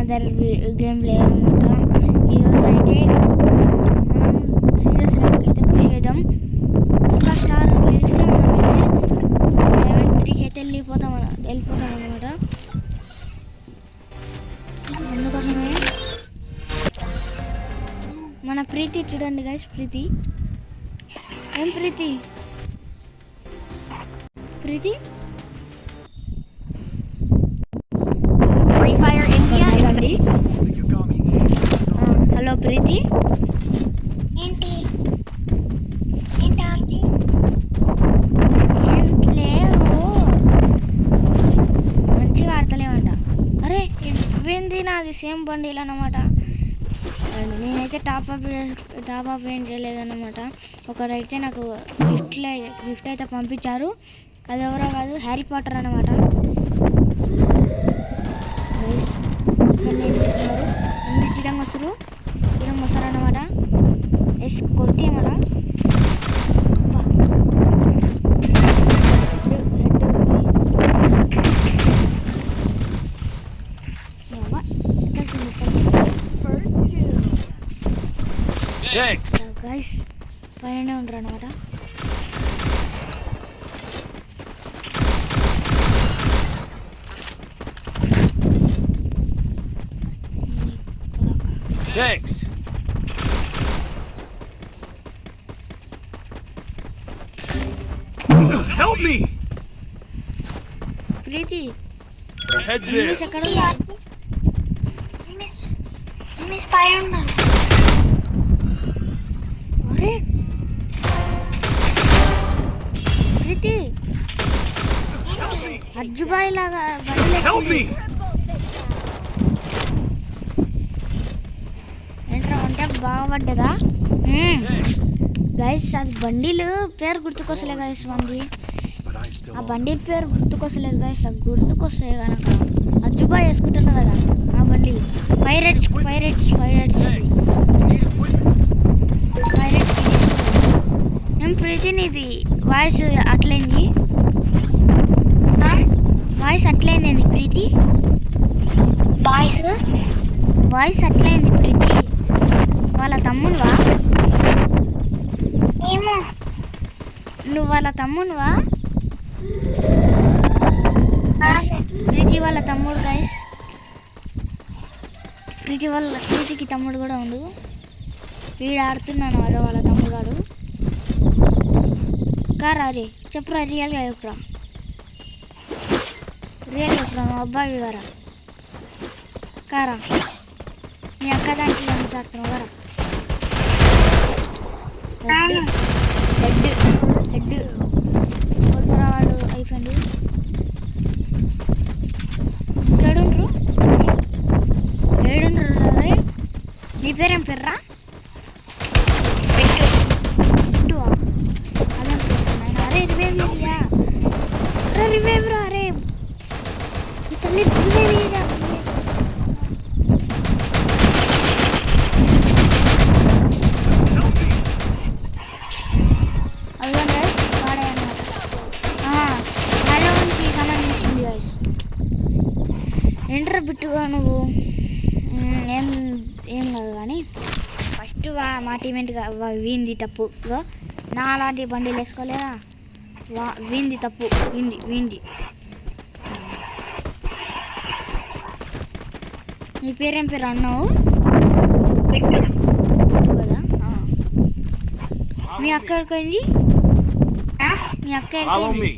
Another game play అనమాట. ఈరోజు అయితే మనం సీరియస్ ర్యాంక్ అయితే పుష్ చేద్దాం. ఇంకా స్టార్ గెలిస్తే మనమైతే లెవెల్ 3కి అయితే వెళ్ళిపోతాం అనమాట. అందుకోసమే మన ప్రీతి చూడండి గైస్. ప్రీతి ఏం ప్రీతి ఫ్రీ ఫైర్ ఇండియా. హలో ప్రీతి. ఏంటి లేవు మంచిగా ఆడతలేమంట. అరే ఇవేంది నాది సేమ్ బండిలు అన్నమాట. నేనైతే టాప్ అప్ ఏం చేయలేదన్నమాట. ఒకరైతే నాకు గిఫ్ట్ అయితే పంపించారు. అది ఎవరో కాదు, హ్యారీ పాటర్ అన్నమాట. శ్రీరంగ వస్తారన్నమాట. ఎస్ కొడితే మళ్ళా గైస్ పైననే ఉంటారు అన్నమాట. Help me! Preethi Head there. ఎక్కడ మిస్ పైన ఉన్నాను. అరే ప్రీతి అజ్జుబాయి లాగా Help me! ఏంట్రా అంటే బాగుపడ్డదా గైస్? అది బండిలు పేరు గుర్తుకొస్తలే గైస్. మంది ఆ బండి పేరు గుర్తుకొస్తలేదు గైస్. అది గుర్తుకొస్తాయి కనుక అజ్జుబాయి వేసుకుంటారు కదా ఆ బండి. పైరెట్స్ ఏం ప్రీతి నీది వాయిస్ అట్లయింది ప్రీతి. వాయిస్ అట్లయింది ప్రీతి. వాళ్ళ తమ్ముడువా? ఏమో నువ్వు వాళ్ళ తమ్ముడువా? ప్రీతి వాళ్ళ తమ్ముడు గైస్. ప్రీతికి తమ్ముడు కూడా ఉండు. వీడు ఆడుతున్నాను వాళ్ళ తమ్ముడు కాదు. కారా రే చెప్పురా, రియల్గా చెప్పురా మా అబ్బాయి గారా. కారా మీ అక్క దాంట్లో నుంచి ఆడుతున్నావు గారా. హెడ్ వాడు అయిపోయింది. ఏడుండ్రు రే. నీ పేరేం పేర్రా? పెట్టువా? అదే అరే రివేవ్ రా. అరే తల్లి రివేవ్ రా. ఏంట్రా బిట్టుగా నువ్వు? ఏం కాదు కానీ ఫస్ట్ మా టీమేట్గా వీంది తప్పు. నా అలాంటి బండిలు వేసుకోలేదా? వీంది తప్పు. వీంది నీ పేరేం పేరు అన్నావు కదా? మీ అక్క ఎక్కడికి? మీ అక్క ఎక్కడికి?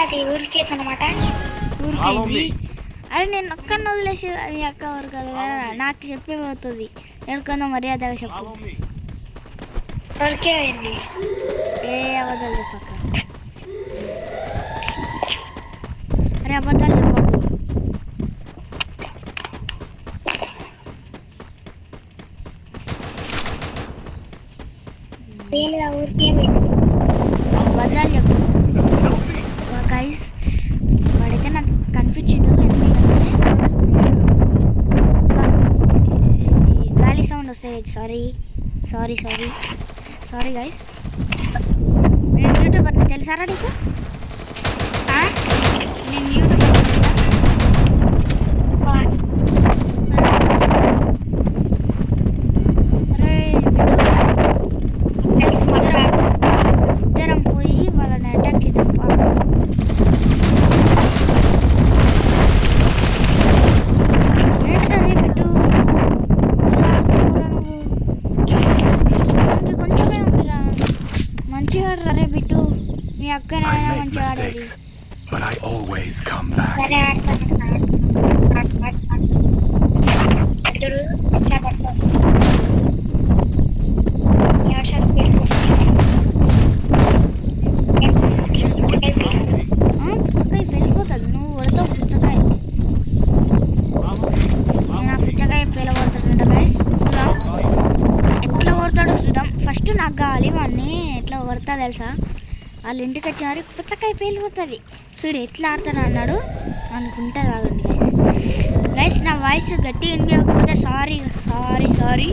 అది ఊరికి అనమాట. ఊరికి అరే నేను అక్కడిని వదిలేసి మీ అక్క ఊరు కదా, నాకు చెప్పే పోతుంది. ఎక్కడికన్నా మర్యాదగా చెప్పు. ఊరికే అయింది. ఏ అబద్ధాలు చెప్పక్క. అరే అబద్ధాలు చెప్పకు. అబద్ధాలు చెప్పు గైస్. వాడైతే నాకు కనిపించిండు. గాలి సౌండ్ వస్తాయి. Sorry guys. నేను యూట్యూబర్ని తెలుసారా నీకు? నేను యూట్యూబర్. సరే ఆడతాను చూడు ఎట్లా పడతావు పుచ్చకాయ వెళ్ళిపోతుంది నువ్వు కొడతావు పుచ్చకాయ నేను ఆ పుచ్చకాయ పేల కొడతాడంట గైస్ చూద్దాం ఎట్లా కొడతాడో చూద్దాం ఫస్ట్ నాకు కావాలి వాడిని ఎట్లా కొడతా తెలుసా వాళ్ళ ఇంటికి వచ్చే మరి పుచ్చకాయ పేలిపోతుంది సూర్య ఎట్లా ఆడతాను అన్నాడు అనుకుంటా కాదండి గైస్ నా వాయిస్ గట్టి వినిపించకపోతే సారీ సారీ సారీ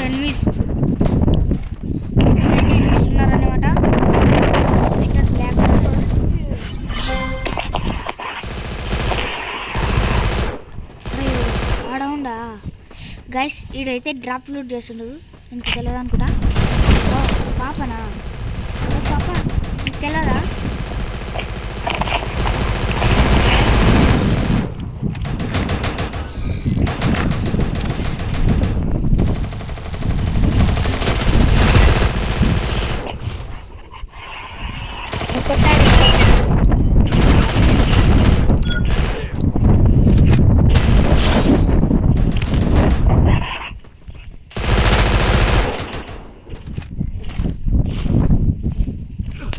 ఎనిమిస్ ఉన్నారనమాట ఆడవుండా గైస్ ఈడైతే డ్రాప్ లూట్ చేస్తుండు ఇంక తెలియదు అనుకుంటా పాపనా పాప నీకు తెలియదా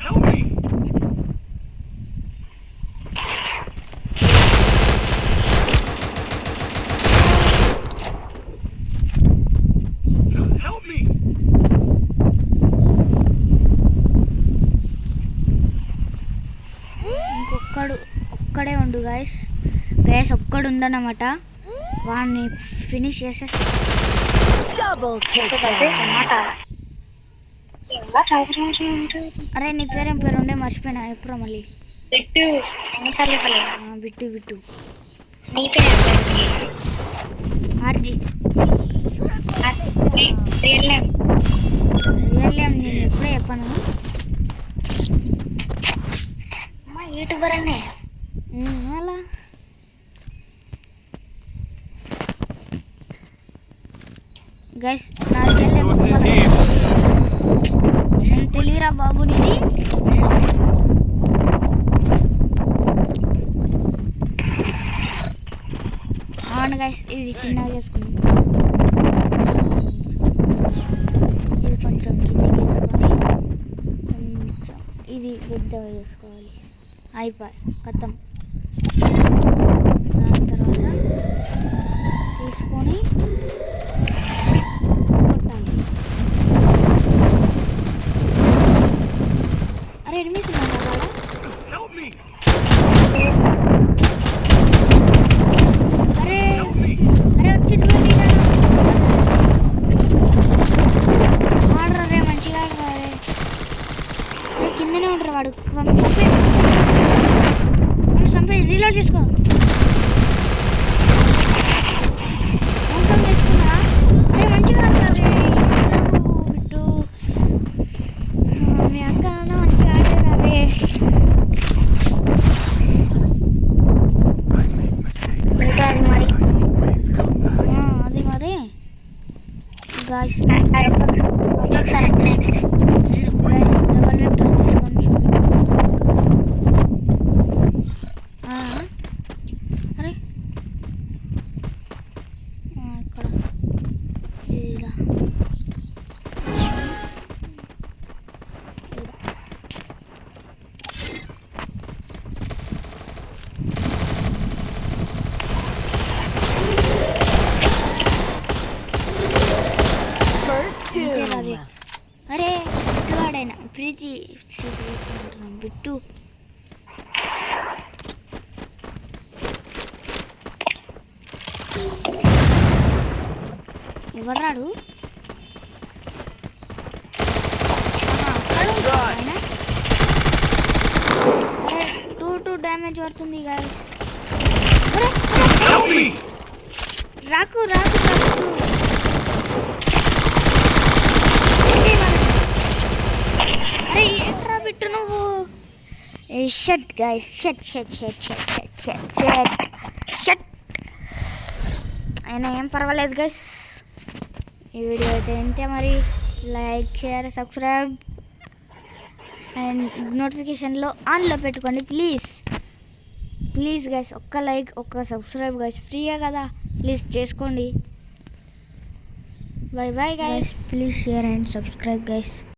Help me! Help me! ఒక్కడే ఉండు గైస్ ఒక్కడు ఉండనమాట వాడిని ఫినిష్ చేసే Double టమాట అరే నీ పేరేం పేరు ఉండే మర్చిపోయినా ఎప్పుడో మళ్ళీ బిట్టు ఎన్నిసార్లు ఇవ్వలేదు బిట్టు బిట్టు నీ పేరు ఆర్జీ రియల్ నేమ్ నేను ఎప్పుడే చెప్పాను అమ్మా యూట్యూబర్ అన్నే అలా గైస్ Resources here. తెలియరా బాబు నీది అవును గైస్ ఇది చిన్నగా చేసుకున్నాం ఇది కొంచెం కిందికి వేసుకొని కొంచెం ఇది పెద్దగా చేసుకోవాలి అయిపోయి కథం దాని తర్వాత తీసుకొని కొట్టాలి అరే ఎనిమిస్ ఉన్నాను కదా Help me! అరే Help me! అరే వచ్చి ఆడరా రే మంచిగా ఆడరా రే అరే కిందనే ఉంటారు వాడు చంపేసి రీలోడ్ చేసుకో మోసం చేసుకున్నా అరే మంచిగా ఆడరా రే బిట్టు మీ అక్క నాన్న మంచిగా ఆడరా రే అది మరి అది మరి గాయస్ ఒకసారి ఎక్కడైతే డబల్ లెటర్ తీసుకొని అరే ఇక్కడ ఇలా First doom. అరే బిట్టువాడైనా ప్రీతి బిట్టు ఎవర్రాడు టూ డ్యామేజ్ పడుతుంది గాయస్ Help me! రాకు రాకు రాకు అరే ఏంట్రా బిట్టు నువ్వు shut guys shut shut shut shut shut shut shut shut అయినా ఏం పర్వాలేదు గైస్ ఈ వీడియో అయితే ఇంతే మరి లైక్ షేర్ సబ్స్క్రైబ్ అండ్ నోటిఫికేషన్లో ఆన్లో పెట్టుకోండి ప్లీజ్ గైస్. ఒక్క లైక్ ఒక్క సబ్స్క్రైబ్ గైస్, ఫ్రీయే కదా, ప్లీజ్ చేసుకోండి. Bye guys, please share and subscribe guys.